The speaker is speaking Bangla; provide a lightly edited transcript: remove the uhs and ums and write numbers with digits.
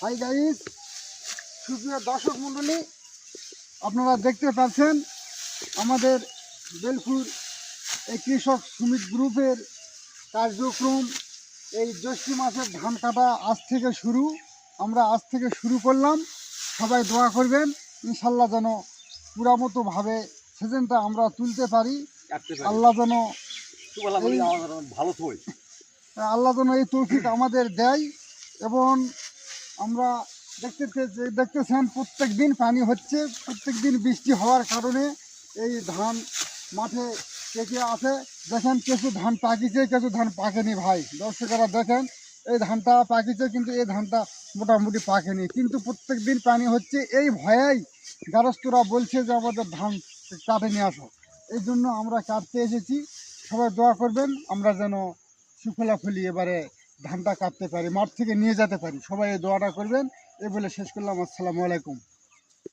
হাই গাইস, সুপ্রিয় দর্শক মণ্ডলী, আপনারা দেখতে পাচ্ছেন আমাদের বেলপুর এই কৃষক শ্রমিক গ্রুপের কার্যক্রম। এই জ্যৈষ্ঠ মাসের ধান কাটা আজ থেকে শুরু। আমরা আজ থেকে শুরু করলাম। সবাই দোয়া করবেন ইনশাল্লাহ যেন পুরামতোভাবে সিজনটা আমরা তুলতে পারি। আল্লাহ যেন এই তৌফিক আমাদের দেয়। এবং আমরা দেখতেছেন প্রত্যেক দিন পানি হচ্ছে, প্রত্যেক দিন বৃষ্টি হওয়ার কারণে এই ধান মাঠে পেকে আছে। দেখেন কিছু ধান পাকিছে, কিছু ধান পাকেনি। ভাই দর্শকেরা দেখেন, এই ধানটা পাকিছে কিন্তু এই ধানটা মোটামুটি পাকেনি। কিন্তু প্রত্যেক দিন পানি হচ্ছে, এই ভয়েই গারস্থরা বলছে যে আমাদের ধান কাটে নিয়ে আসো। এই জন্য আমরা কাটতে এসেছি। সবাই দোয়া করবেন আমরা যেন সুফলাফলি এবারে ধানটা কাটতে পারি, মাঠ থেকে নিয়ে যেতে পারি। সবাই এই দোয়াটা করবেন। এই বলে শেষ করলাম। আসসালামু আলাইকুম।